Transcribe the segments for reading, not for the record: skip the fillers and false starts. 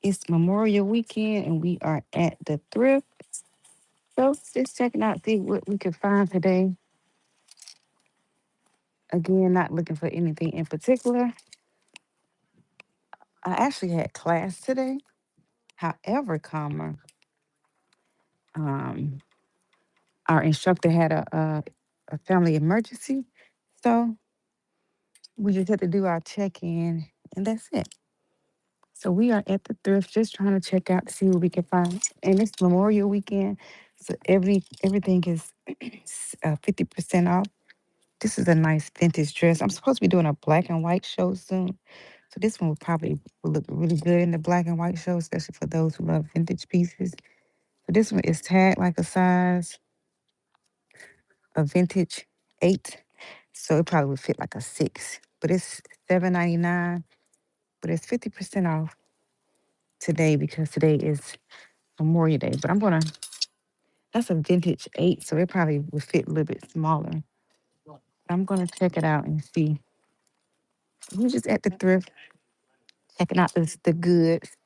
It's Memorial Weekend and we are at the thrift. So just checking out, see what we can find today. Again, not looking for anything in particular. I actually had class today. However, um, our instructor had a family emergency. So we just had to do our check-in and that's it. So we are at the thrift just trying to check out to see what we can find. And it's Memorial Weekend. So everything is 50% off. This is a nice vintage dress. I'm supposed to be doing a black and white show soon. So this one will look really good in the black and white show, especially for those who love vintage pieces. So this one is tagged like a size a vintage 8. So it probably would fit like a 6. But it's 7.99. But it's 50% off today because today is Memorial Day. But that's a vintage 8, so it probably would fit a little bit smaller. I'm gonna check it out and see. We're just at the thrift checking out the goods.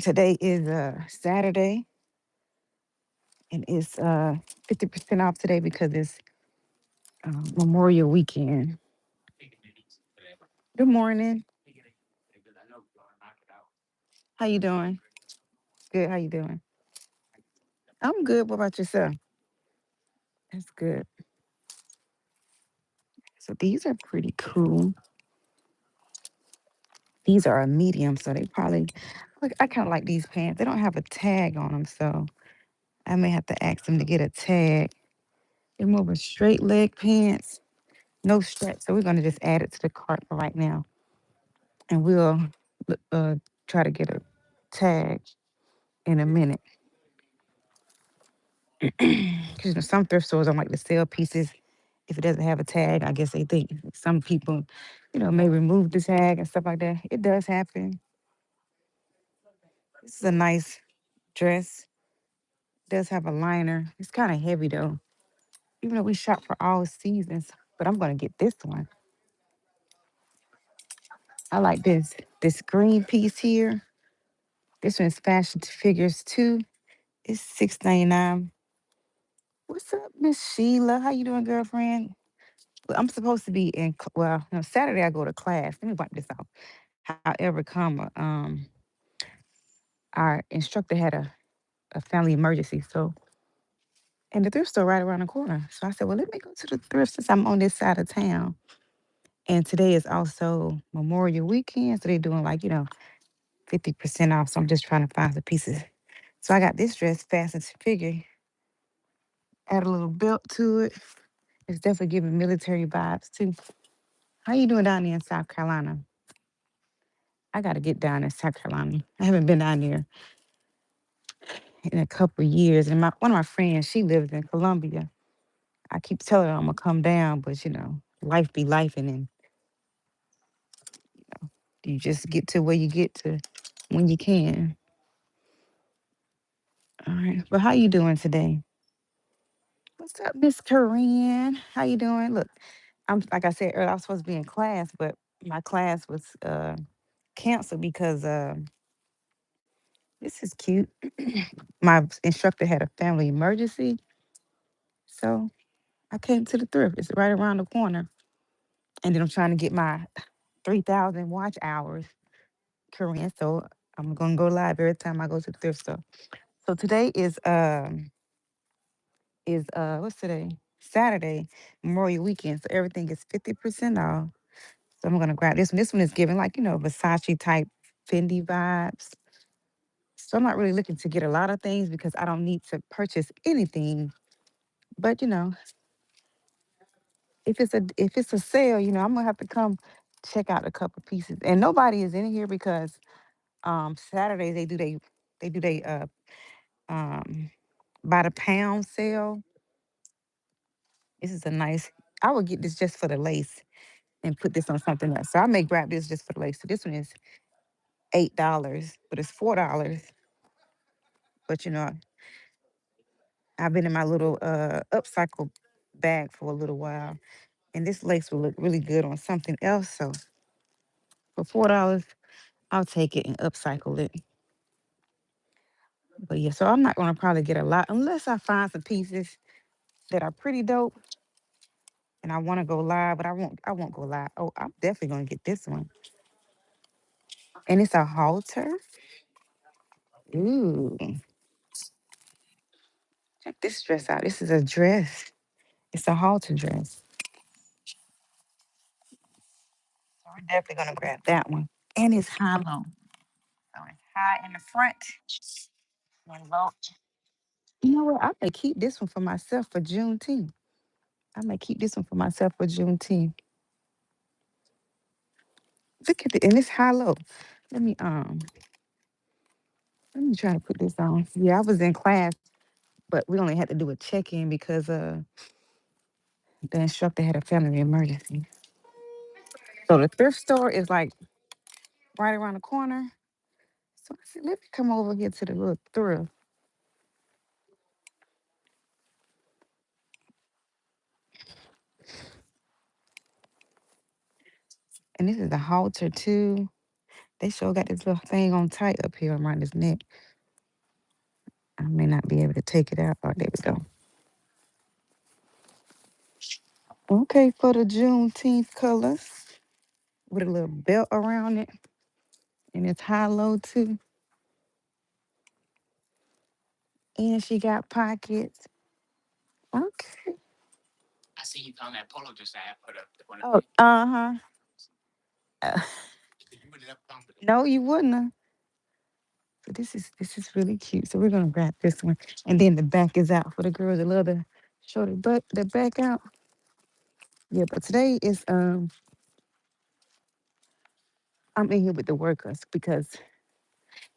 Today is Saturday and it's 50% off today because it's Memorial Weekend. Good morning. How you doing? Good. How you doing? I'm good. What about yourself? That's good. So these are pretty cool. These are a medium, so they probably like I kind of like these pants. They don't have a tag on them, so I may have to ask them to get a tag. They're more of a straight leg pants, no strap. So we're gonna just add it to the cart for right now, and we'll uh, try to get a tag in a minute. Because some thrift stores don't like to sell pieces if it doesn't have a tag. I guess they think some people, may remove the tag and stuff like that. It does happen. This is a nice dress. Does have a liner. It's kind of heavy though. Even though we shop for all seasons, but I'm gonna get this one. I like this green piece here. This one's fashion to figures too. It's 6.99. What's up, Miss Sheila? How you doing, girlfriend? Well, I'm supposed to be well, no, Saturday I go to class. Let me wipe this off. However, our instructor had a family emergency, so and the thrift store right around the corner. So I said, well, let me go to the thrift since I'm on this side of town. And today is also Memorial Weekend, so they're doing like 50% off. So I'm just trying to find the pieces. So I got this dress fastened to figure, add a little belt to it. It's definitely giving military vibes too. How you doing down there in South Carolina? I got to get down in South Carolina. I haven't been down there in a couple of years. And one of my friends, she lives in Columbia. I keep telling her I'm gonna come down, but life be life, and then you just get to where you get to when you can. All right. But how you doing today? What's up, Miss Corinne? How you doing? Look, I'm like I said earlier, I was supposed to be in class, but my class was canceled because this is cute. My instructor had a family emergency, so I came to the thrift. It's right around the corner, and then I'm trying to get my 3,000 watch hours, Corinne. So I'm gonna go live every time I go to the thrift store. So today is what's today? Saturday, Memorial Weekend. So everything is 50% off. So I'm gonna grab this one. This one is giving like, Versace type Fendi vibes. So I'm not really looking to get a lot of things because I don't need to purchase anything. But if it's a sale, I'm gonna have to come check out a couple pieces. And nobody is in here because Saturdays they do they um by the pound sale. This is a nice. I would get this just for the lace and put this on something else. So I may grab this just for the lace. So this one is $8, but it's $4. But I've been in my little upcycle bag for a little while, and this lace will look really good on something else. So for $4, I'll take it and upcycle it. But yeah, so I'm not gonna probably get a lot unless I find some pieces that are pretty dope and I want to go live, but I won't go live. Oh, I'm definitely gonna get this one. And it's a halter. Ooh. Check this dress out. This is a dress. It's a halter dress. So we're definitely gonna grab that one. And it's high low. So it's high in the front and low. You know what? I may keep this one for myself for Juneteenth. I may keep this one for myself for Juneteenth. Look at it, and it's high low. Let me um let me try to put this on. Yeah, I was in class, but we only had to do a check-in because the instructor had a family emergency. So the thrift store is like right around the corner. So I said, let me come over here to the little thrift. And this is a halter too. They sure got this little thing on tight up here around his neck. I may not be able to take it out. Oh, there we go. Okay, for the Juneteenth colors with a little belt around it. And it's high low too. And she got pockets. Okay. Oh, uh-huh. Uh, no, you wouldn't have. So this is really cute. So we're gonna grab this one. And then the back is out for the girls that love to show the butt, the back out. Yeah, but today is I'm in here with the workers because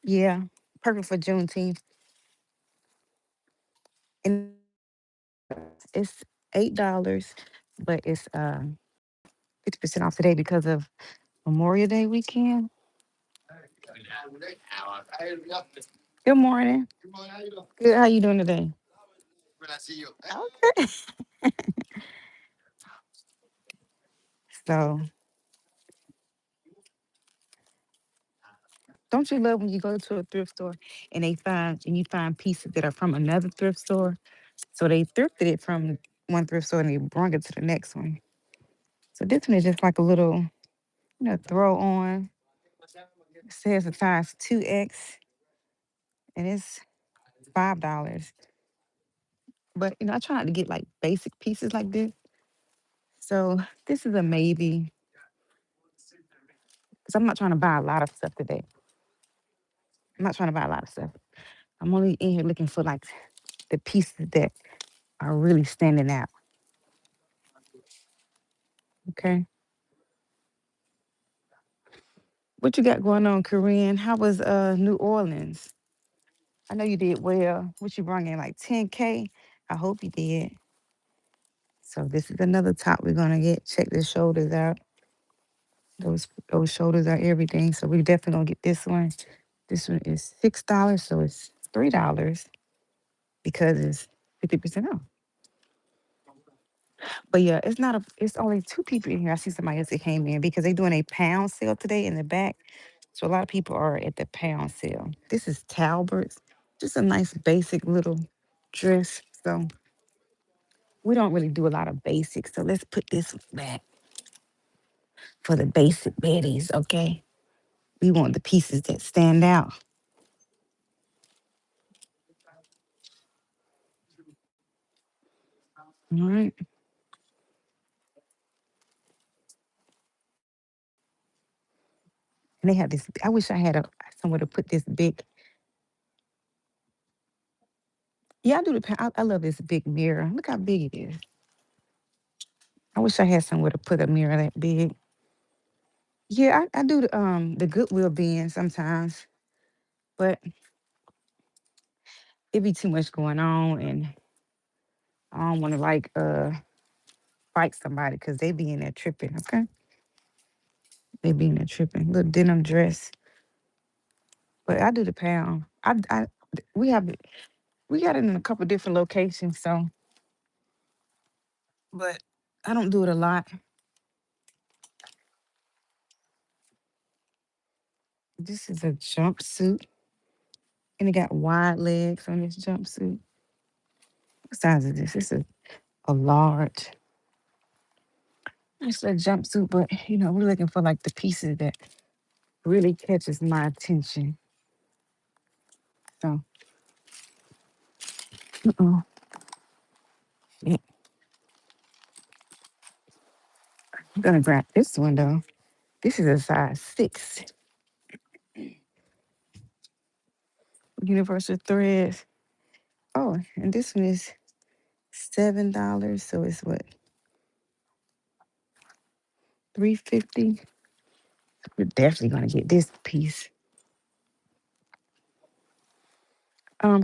yeah, perfect for Juneteenth. And it's $8, but it's 50% off today because of Memorial Day weekend. Good morning. Good. How you doing today? Okay. So don't you love when you go to a thrift store and you find pieces that are from another thrift store? So they thrifted it from one thrift store and they brought it to the next one. So this one is just like a little, throw on. It says a size 2X and it's $5. But I try not to get like basic pieces like this. So this is a maybe because I'm not trying to buy a lot of stuff today. I'm not trying to buy a lot of stuff. I'm only in here looking for like the pieces that are really standing out. Okay. What you got going on, Korean? How was New Orleans? I know you did well. What you brought in like 10K? I hope you did. So this is another top we're gonna get. Check the shoulders out. Those shoulders are everything. So we definitely gonna get this one. This one is $6, so it's $3 because it's 50% off. But yeah, it's only two people in here. I see somebody else that came in because they're doing a pound sale today in the back. So a lot of people are at the pound sale. This is Talbert's. Just a nice basic little dress. So we don't really do a lot of basics. So let's put this back for the basic baddies, okay? We want the pieces that stand out. All right. And they have this. I wish I had somewhere to put this big. Yeah, I do the. I love this big mirror. Look how big it is. I wish I had somewhere to put a mirror that big. Yeah, I do the Goodwill bin sometimes, but it be too much going on, and I don't want to like fight somebody because they be in there tripping. Okay, they be in there tripping. Little denim dress, but I do the pound. We have we got it in a couple different locations, so but I don't do it a lot. This is a jumpsuit, and it got wide legs on this jumpsuit. What size is this? This is a large. It's a jumpsuit, but we're looking for like the pieces that really catches my attention. So, uh-uh. Yeah, I'm gonna grab this one though. This is a size 6 universal threads. Oh, and this one is $7. So it's what, 350. We're definitely gonna get this piece.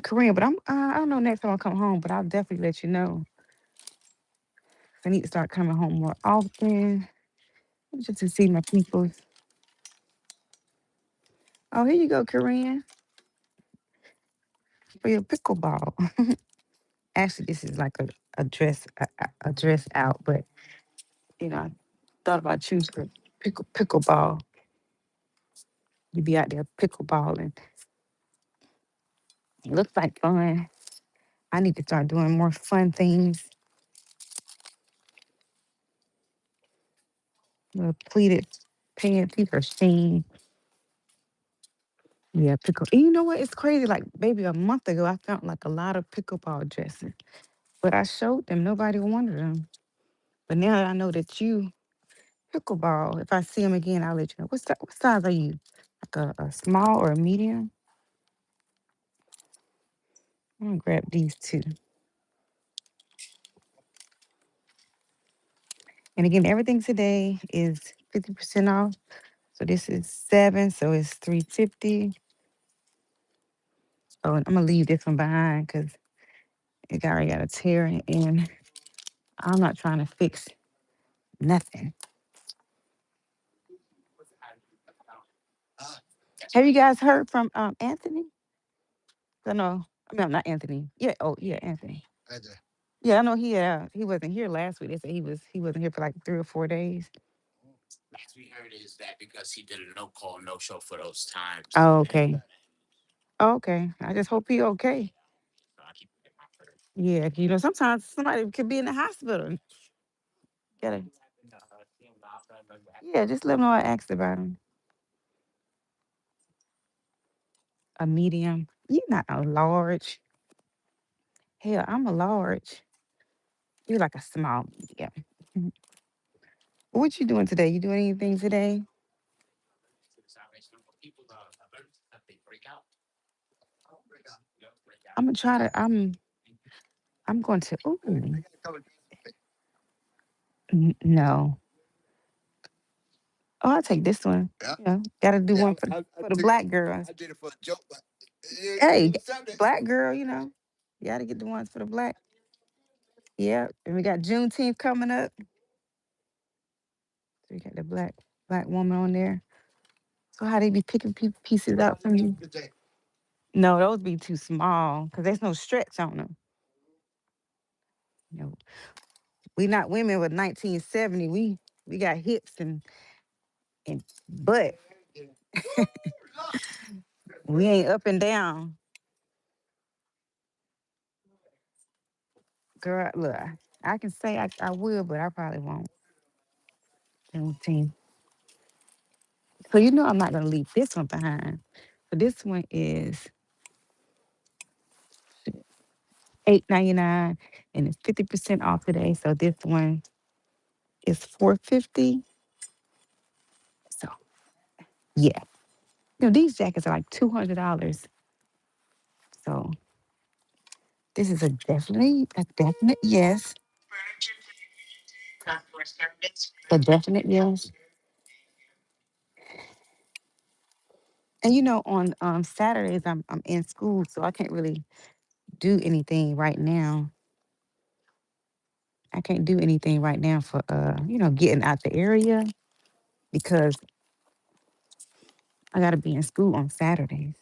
Korean, but I don't know next time I come home, but I'll definitely let you know. I need to start coming home more often just to see my people. Oh, here you go, Korean, for your pickleball. Actually, this is like a dress a dress out, but I thought about choosing for pickleball. You be out there pickleballing. It looks like fun. I need to start doing more fun things. Pleated pants, these are sheen. Yeah, pickle. And you know what? It's crazy. Like maybe a month ago, I found like a lot of pickleball dresses, but I showed them. Nobody wanted them. But now that I know that you pickleball, if I see them again, I'll let you know. What size are you? Like a small or a medium? I'm gonna grab these two. And again, everything today is 50% off. So this is 7, so it's 350. Oh, and I'm gonna leave this one behind because it already got a tear and I'm not trying to fix nothing. Have you guys heard from Anthony? I know. I mean, not Anthony. Yeah. Oh, yeah, Anthony. Yeah, I know he wasn't here last week. They said he wasn't here for like 3 or 4 days. Oh, okay. Oh, okay. I just hope he okay. Yeah, sometimes somebody could be in the hospital. Gotta, yeah, just let him know I asked about him. A medium. You're not a large. Hell, I'm a large. You're like a small medium. Mhm. What you doing today? You doing anything today? I'm gonna try to. I'm going to. Ooh, no. Oh, I'll take this one. Yeah, gotta do one for the black girl. Hey, black girl. You gotta get the ones for the black. Yeah, and we got Juneteenth coming up. So we got the black woman on there. So how they be picking pieces out from you? No, those be too small because there's no stretch on them. You know, we not women with 1970. We got hips and butt. We ain't up and down. Girl, look, I can say I will, but I probably won't. 17. So I'm not gonna leave this one behind. So this one is 8.99 and it's 50% off today. So this one is 450. So yeah. These jackets are like $200. So this is a definite yes. A definite yes. And on Saturdays I'm in school, so I can't really do anything right now. I can't do anything right now for getting out the area because I gotta be in school on Saturdays.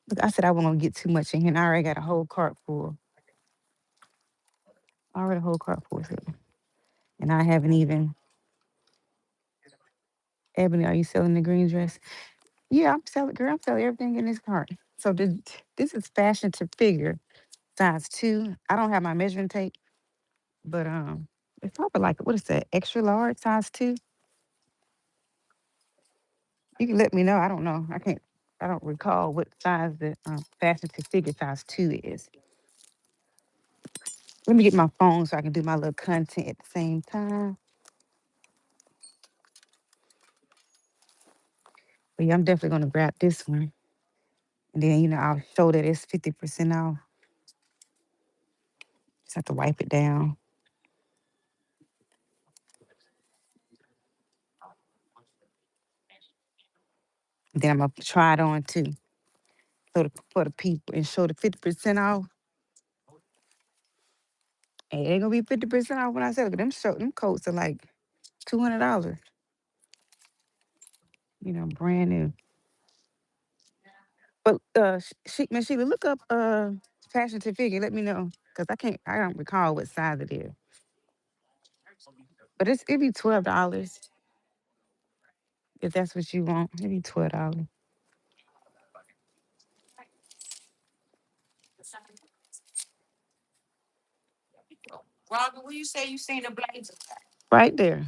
Look, I said I wasn't gonna get too much in here, and I already got a whole cart full. Already a whole cart full, so- and I haven't even. Ebony, are you selling the green dress? Yeah, I'm selling, girl. I'm selling everything in this cart. So this is fashion to figure, size two. I don't have my measuring tape, but it's probably like what is that? Extra large, size two. You can let me know. I don't know. I can't. I don't recall what size the fashion to figure size two is. Let me get my phone so I can do my little content at the same time. But yeah, I'm definitely gonna grab this one, and then I'll show that it's 50% off. Just have to wipe it down. Then I'm gonna try it on too, for the people and show the 50% off. And it ain't gonna be 50% off when I sell it. 'Cause them coats are like $200. Brand new. But Miss Sheila, look up fashion to figure. Let me know because I don't recall what size it is. But it be $12 if that's what you want. It be $12. Right there,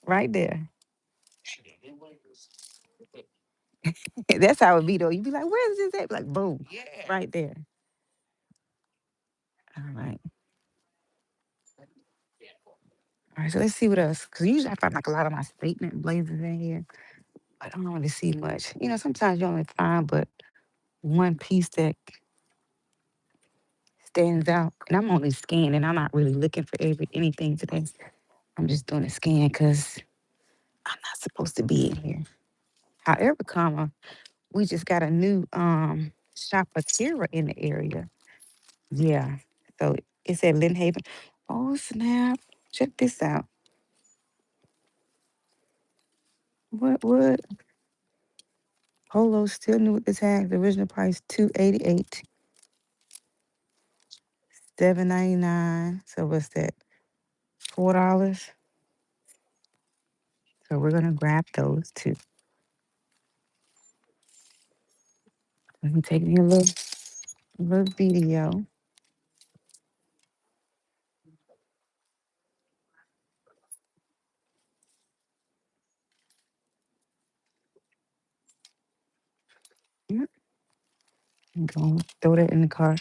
right there. That's how it be though. You be like, where's this at? Like boom, right there. All right, all right. So let's see what else. Cause usually I find like a lot of my statement blazers in here. I don't really see much. Sometimes you only find but one piece that stands out. And I'm only scanning. I'm not really looking for anything today. I'm just doing a scan because I'm not supposed to be in here. However, we just got a new shopper in the area. Yeah. So it's at Lynn Haven. Oh snap. Check this out. What? Polo still new with the tag. The original price $288, $7.99. So what's that? $4. So we're gonna grab those too. Let me take me a little video. Yep. I'm gonna throw that in the car.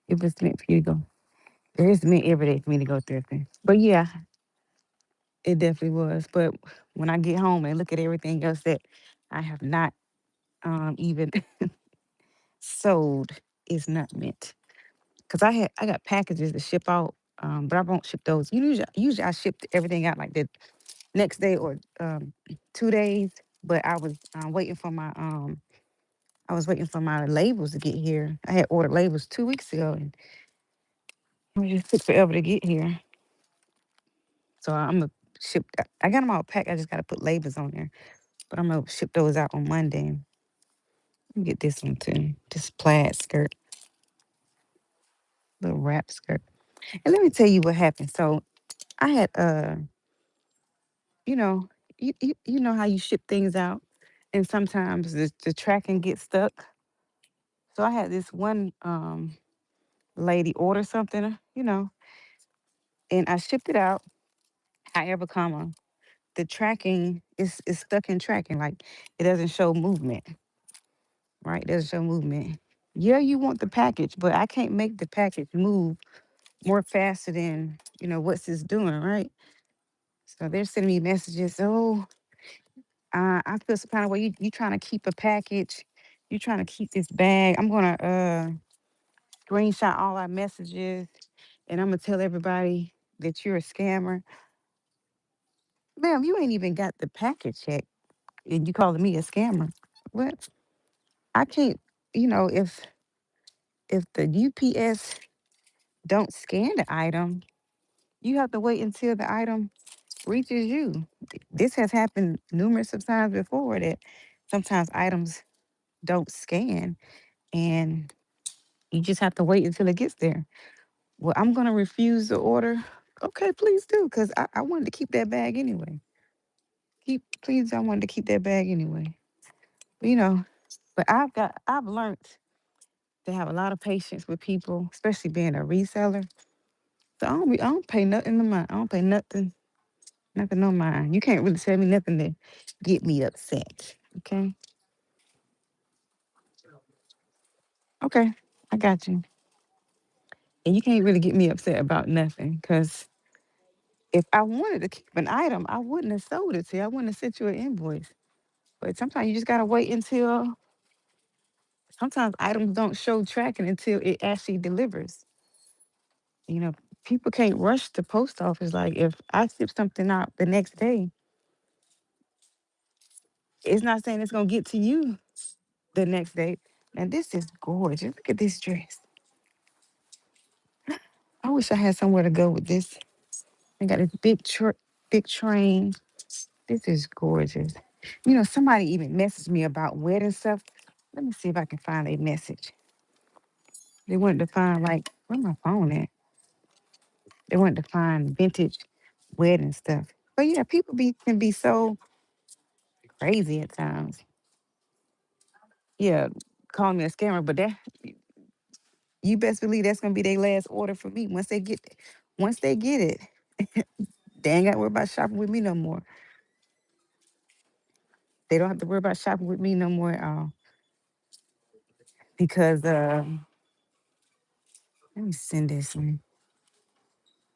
It was meant for you to go. It is meant every day for me to go thrifting. But yeah, it definitely was. But when I get home and look at everything else that I have not even sold, it's not meant. Cause I got packages to ship out, but I won't ship those. Usually I ship everything out like the next day or 2 days. But I was waiting for my labels to get here. I had ordered labels 2 weeks ago, and it just took forever to get here. So I'm gonna ship. I got them all packed. I just gotta put labels on there. But I'm gonna ship those out on Monday. Let me get this one too. This plaid skirt, little wrap skirt. And let me tell you what happened. So I had you know, you know how you ship things out, and sometimes the tracking gets stuck. So I had this one lady order something, and I shipped it out. However, the tracking is stuck in tracking, like it doesn't show movement, right? It doesn't show movement. Yeah, you want the package, but I can't make the package move more faster than what's this doing, right? So they're sending me messages. Oh, I feel some kind of way. You trying to keep a package? You trying to keep this bag? I'm gonna screenshot all our messages, and I'm gonna tell everybody that you're a scammer, ma'am. You ain't even got the package yet, and you calling me a scammer? What? I can't. If the UPS don't scan the item, you have to wait until the item reaches you. This has happened numerous of times before that sometimes items don't scan and you just have to wait until it gets there. Well, I'm going to refuse the order. Okay, please do, because I wanted to keep that bag anyway. Please, I wanted to keep that bag anyway. But I've learned to have a lot of patience with people, especially being a reseller. So I don't pay nothing to mine. I don't pay nothing on mine. You can't really tell me nothing to get me upset. Okay. Okay. I got you. And you can't really get me upset about nothing. Because if I wanted to keep an item, I wouldn't have sold it to you. I wouldn't have sent you an invoice. But sometimes you just gotta wait until sometimes items don't show tracking until it actually delivers. You know, people can't rush the post office. Like if I ship something out the next day, it's not saying it's gonna get to you the next day. And this is gorgeous. Look at this dress. I wish I had somewhere to go with this. I got this big train. This is gorgeous. Somebody even messaged me about wedding stuff. Let me see if I can find a message. They wanted to find where my phone at? They wanted to find vintage wedding stuff. But yeah, people can be so crazy at times. Yeah, call me a scammer, but that you best believe that's gonna be their last order for me. Once they get it, they ain't got to worry about shopping with me no more. They don't have to worry about shopping with me no more at all. Because let me send this one.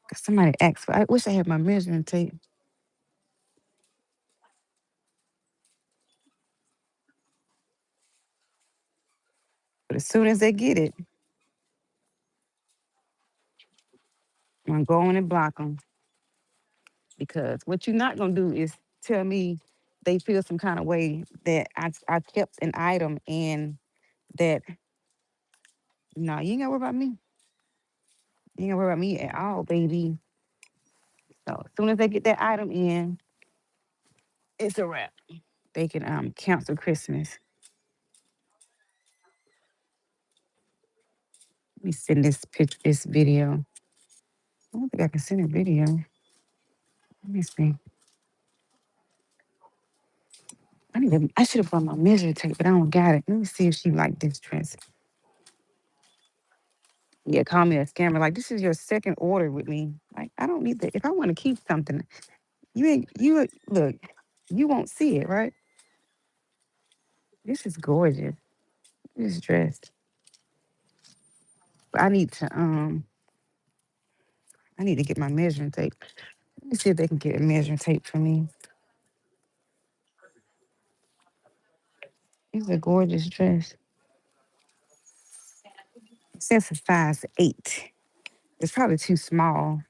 'Cause somebody asked for. I wish I had my measuring tape. But as soon as they get it, I'm gonna go on and block them. Because what you're not gonna do is tell me they feel some kind of way that I kept an item and that no, you ain't gotta worry about me. You ain't gotta worry about me at all, baby. So as soon as they get that item in, it's a wrap. They can cancel Christmas. Let me send this video. I don't think I can send a video. Let me see. I should have brought my measuring tape, but I don't got it. Let me see if she like this dress. Yeah, call me a scammer. Like this is your second order with me. Like I don't need that. If I want to keep something, look. You won't see it, right? This is gorgeous. This dress. But I need to get my measuring tape. Let me see if they can get a measuring tape for me. It's a gorgeous dress. It says a size 8. It's probably too small.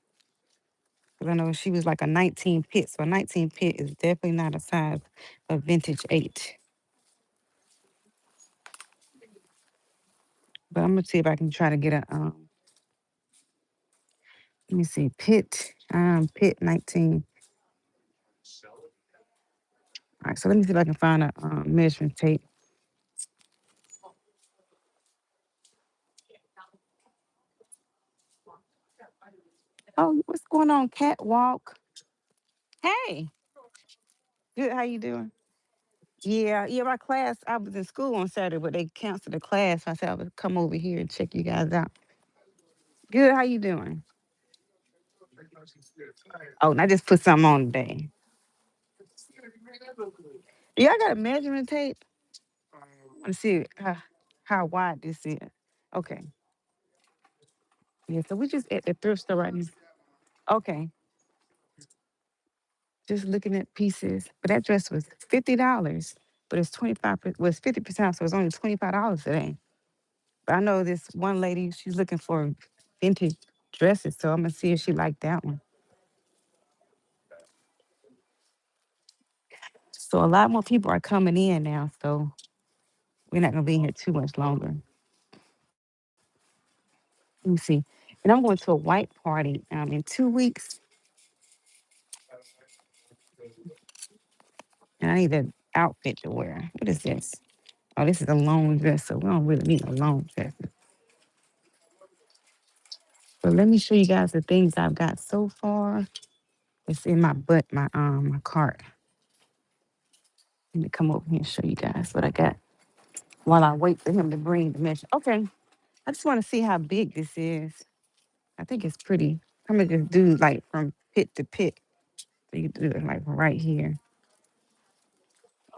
Because I know she was like a 19 pit. So a 19 pit is definitely not a size of vintage 8. But I'm gonna see if I can try to get a let me see, pit 19. All right, so let me see if I can find a measuring tape. Oh, what's going on, Catwalk? Hey, good. How you doing? Yeah. My class. I was in school on Saturday, but they canceled the class. So I said I would come over here and check you guys out. Good. How you doing? Oh, and I just put something on today. Yeah, I got a measuring tape. I want to see how wide this is. Okay. Yeah. So we just at the thrift store right now. Okay. Just looking at pieces. But that dress was $50, but it's 25. Was 50%, so it's only $25 today. But I know this one lady. She's looking for vintage dresses, so I'm gonna see if she liked that one. So a lot more people are coming in now, so we're not gonna be here too much longer. Let me see. And I'm going to a white party in 2 weeks, and I need an outfit to wear. What is this? Oh, this is a long dress, so we don't really need a long dress. But let me show you guys the things I've got so far. It's in my cart. Let me come over here and show you guys what I got while I wait for him to bring the measure. Okay, I just want to see how big this is. I think it's pretty. I'm gonna just do like from pit to pit. So you do it like right here.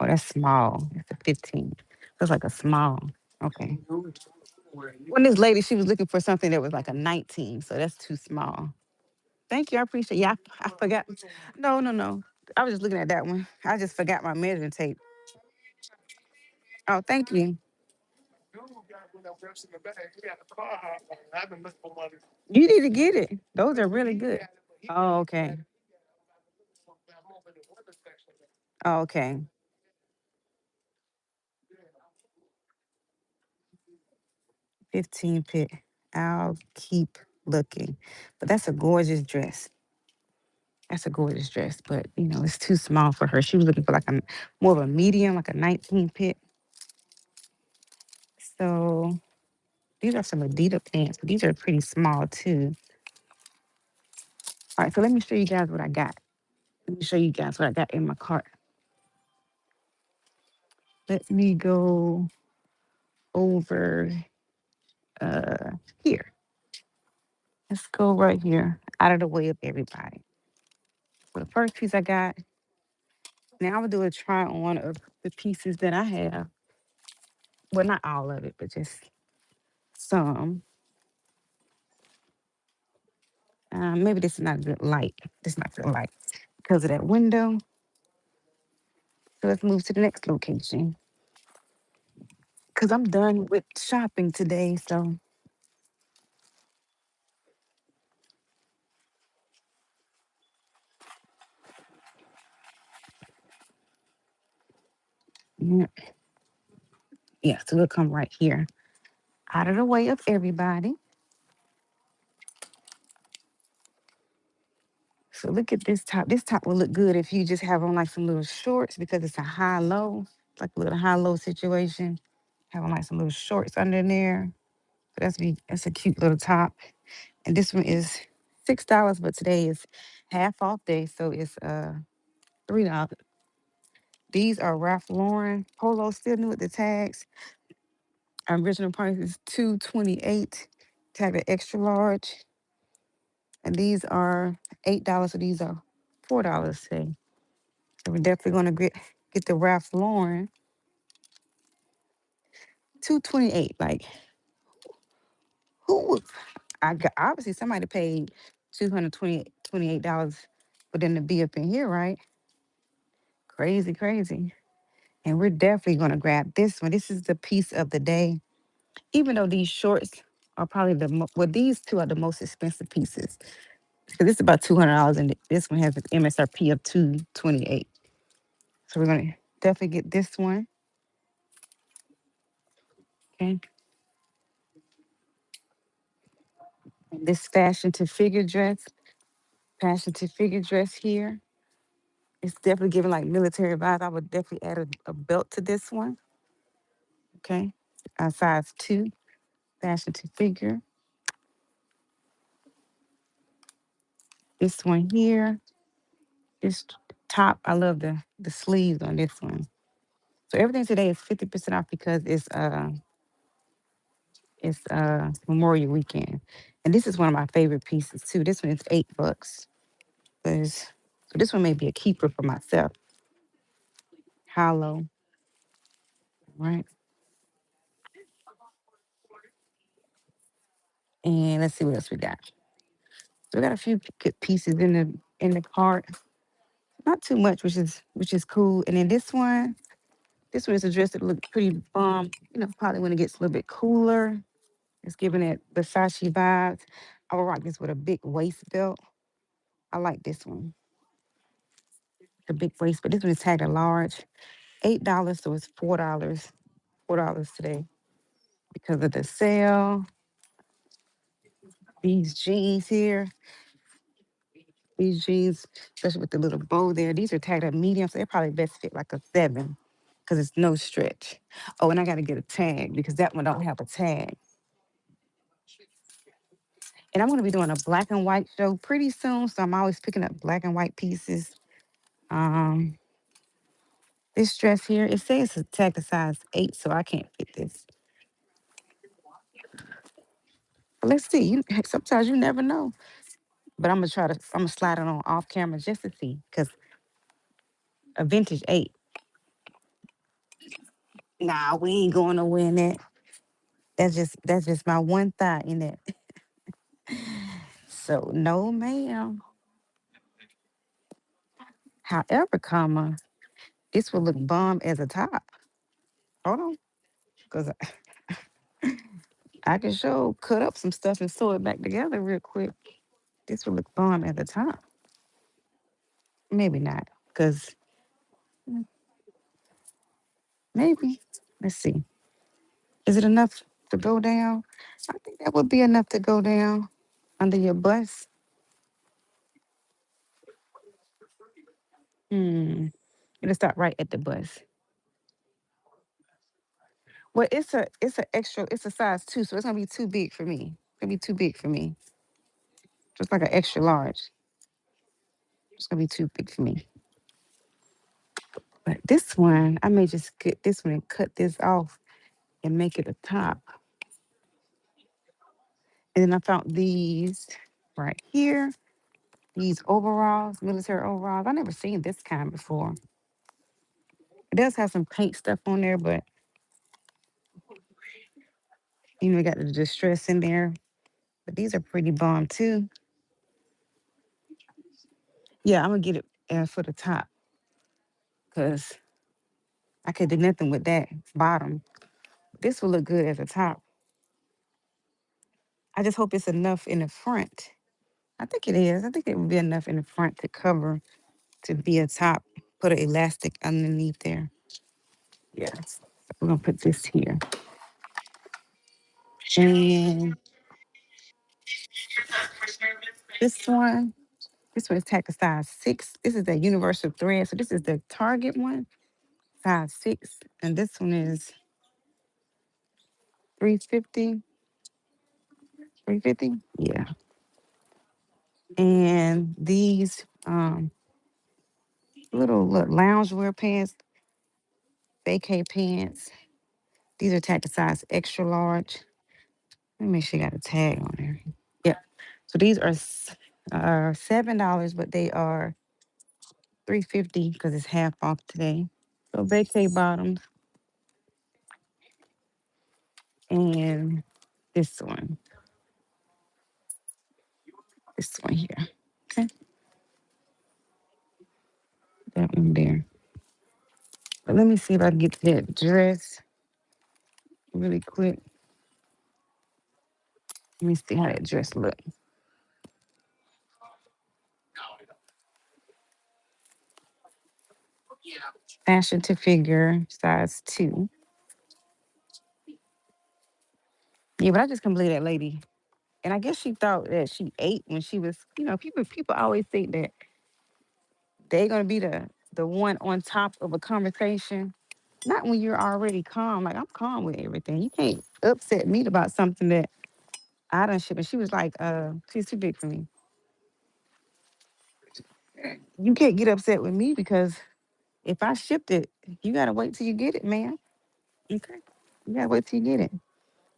Oh, that's small. It's a 15. That's like a small. Okay. When this lady, she was looking for something that was like a 19, so that's too small. Thank you. I appreciate. Yeah, I forgot. No, no, no. I was just looking at that one. I just forgot my measuring tape. Oh, thank you. You need to get it. Those are really good. Oh, okay. Oh, okay. 15 pit. I'll keep looking. But that's a gorgeous dress. That's a gorgeous dress, but it's too small for her. She was looking for like a more of a medium, like a 19 pit. So these are some Adidas pants, but these are pretty small too. All right, so let me show you guys what I got. Let me show you guys what I got in my cart. Let me go over uh here. Let's go right here, out of the way of everybody. So the first piece I got, now I'm gonna do a try on of the pieces that I have. Well, not all of it, but just some. Maybe this is not a good light. This is not good light because of that window. So let's move to the next location. Because I'm done with shopping today. So yeah, yeah, so we'll come right here. Out of the way of everybody. So look at this top. This top will look good if you just have on like some little shorts because it's a high-low. It's like a little high-low situation. Have on like some little shorts under there. So that's a cute little top. And this one is $6, but today is half off day, so it's $3. These are Ralph Lauren polo, still new with the tags. Original price is $228, tagged at extra large. And these are $8, so these are $4 today. So we're definitely gonna get the Ralph Lauren 228. Like who would I got obviously somebody paid $228 for them to be up in here, right? Crazy, crazy. And we're definitely gonna grab this one. This is the piece of the day. Even though these shorts are probably well, these two are the most expensive pieces. Because it's about $200 and this one has an MSRP of 228. So we're gonna definitely get this one. Okay. And this fashion to figure dress here. It's definitely giving like military vibes. I would definitely add a belt to this one. Okay. Size 2, fashion to figure. This one here. This top, I love the sleeves on this one. So everything today is 50% off because it's Memorial Weekend. And this is one of my favorite pieces too. This one is $8. So this one may be a keeper for myself. Hollow, right? And let's see what else we got. So we got a few good pieces in the cart. Not too much, which is cool. And then this one is a dress that looks pretty bomb. Probably when it gets a little bit cooler. It's giving it Versace vibes. I will rock this with a big waist belt. I like this one. The big waist, but this one is tagged a large. $8, so it's $4. $4 today because of the sale. These jeans here, these jeans, especially with the little bow there, these are tagged at medium, so they're probably best fit like a 7 because it's no stretch. Oh, and I got to get a tag because that one don't have a tag. And I'm going to be doing a black and white show pretty soon, so I'm always picking up black and white pieces. Um, This dress here, it says it's tag a size 8, so I can't fit this. But let's see. Sometimes you never know. But I'm gonna slide it on off camera just to see. Because a vintage 8. Nah, we ain't going to win that. That's just my one thought in that. So no, ma'am. However, this will look bomb as a top. Hold on. Because I can show cut up some stuff and sew it back together real quick. This will look bomb at the top. Maybe not. Because maybe. Let's see. Is it enough to go down? I think that would be enough to go down under your bust. Hmm. It'll stop right at the bust. Well, it's a size 2, so it's gonna be too big for me. It's gonna be too big for me. Just like an extra large. It's gonna be too big for me. But this one, I may just get this one and cut this off and make it a top. And then I found these right here. These overalls, military overalls. I never seen this kind before. It does have some paint stuff on there, but it got the distress in there. But these are pretty bomb too. Yeah, I'm gonna get it for the top because I could do nothing with that bottom. This will look good as a top. I just hope it's enough in the front. I think it is. I think it would be enough in the front to cover to be a top. Put an elastic underneath there. Yes. We're gonna put this here. And this one, this one is tackle size 6. This is the universal thread. So this is the Target one, size 6. And this one is 350. 350? Yeah. And these little look loungewear pants, vacay pants. These are tackle size extra large. Let me make sure you got a tag on there. Yep. So these are $7, but they are 350 because it's half off today. So vacay bottoms and this one, this one here. Okay, that one there. But let me see if I can get that dress really quick. Let me see how that dress look. Fashion to figure, size 2. Yeah, but I just couldn't believe that lady. And I guess she thought that she ate when she was, people always think that they're gonna be the one on top of a conversation. Not when you're already calm. Like I'm calm with everything. You can't upset me about something that I done shipped. And she was like, she's too big for me. You can't get upset with me because if I shipped it, you gotta wait till you get it, man. Okay. You gotta wait till you get it.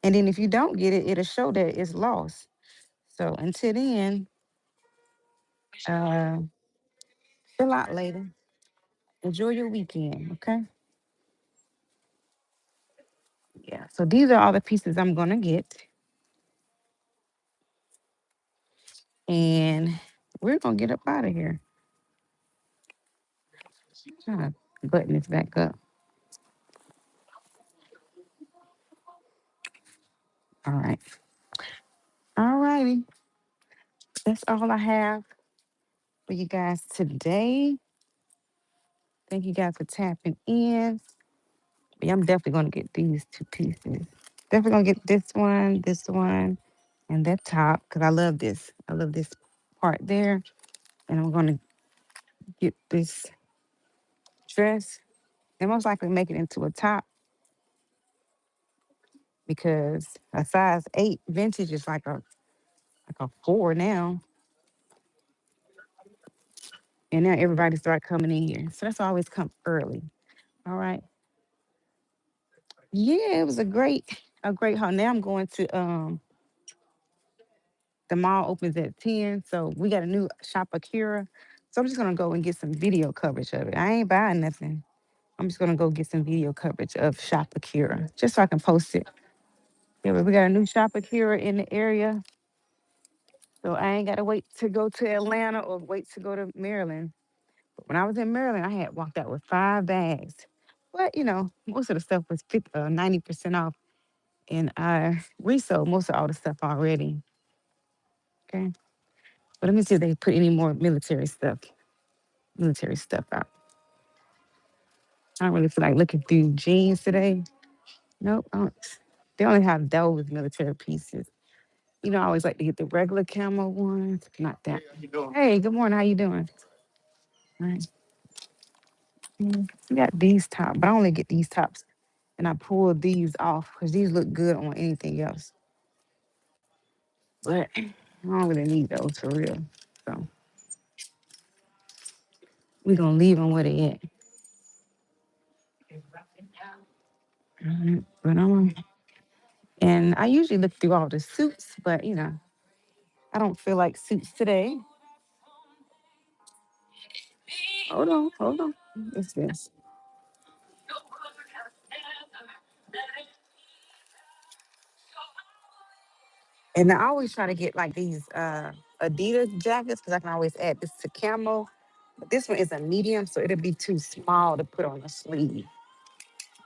And then if you don't get it, it'll show that it's lost. So until then, uh, chill out later. Enjoy your weekend, okay? Yeah. So these are all the pieces I'm gonna get. And we're gonna get up out of here. Trying to button this back up. All right. All righty. That's all I have for you guys today. Thank you guys for tapping in. Yeah, I'm definitely gonna get these 2 pieces. Definitely gonna get this one, and that top because I love this. I love this part there, and I'm gonna get this dress and most likely make it into a top because a size 8 vintage is like a 4 now, and now everybody start coming in here. So that's always come early. All right. Yeah, it was a great haul. Now I'm going to the mall opens at 10. So we got a new shop Akira. So I'm just gonna go and get some video coverage of it. I ain't buying nothing. I'm just gonna go get some video coverage of Shop Akira. Just so I can post it. Yeah, but we got a new Shop Akira in the area. So I ain't gotta wait to go to Atlanta or wait to go to Maryland. But when I was in Maryland, I had walked out with 5 bags. But most of the stuff was 90% off. And I resold most of all the stuff already. Okay. But let me see if they put any more military stuff out. I don't really feel like looking through jeans today. Nope. I don't. They only have those military pieces. I always like to get the regular camo ones, not that. Hey, good morning. How you doing? All right. We got these tops, but I only get these tops and I pull these off because these look good on anything else. But I don't really need those for real. So we're gonna leave them where they at. But and I usually look through all the suits, but I don't feel like suits today. Hold on, hold on. What's this? And I always try to get like these Adidas jackets because I can always add this to camo. But this one is a medium, so it'll be too small to put on the sleeve.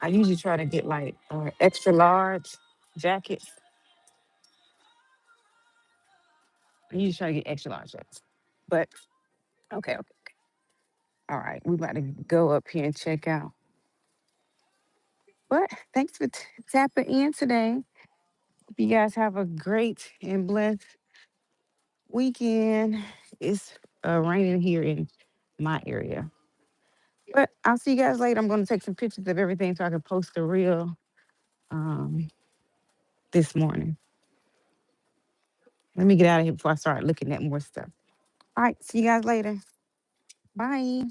I usually try to get like extra large jackets. I usually try to get extra large jackets. But okay, okay. All right, we about to go up here and check out. But thanks for tapping in today. Hope you guys have a great and blessed weekend. It's raining here in my area. But I'll see you guys later. I'm going to take some pictures of everything so I can post the reel um, this morning. Let me get out of here before I start looking at more stuff. All right, see you guys later. Bye.